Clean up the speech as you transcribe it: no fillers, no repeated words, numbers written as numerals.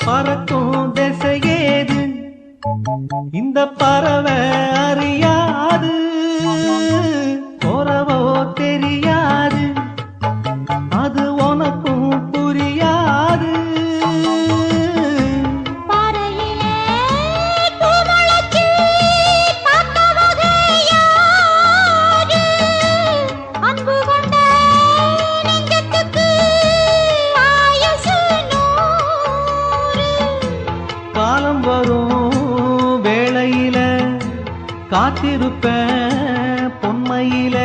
பறக்கும் திசையேது இந்த பறவை அறியாது போறவோ தெரியாது அது உனக்கும் புரியாது காலம் வரும் வேளையில காத்திருப்பேன் பொன்மையில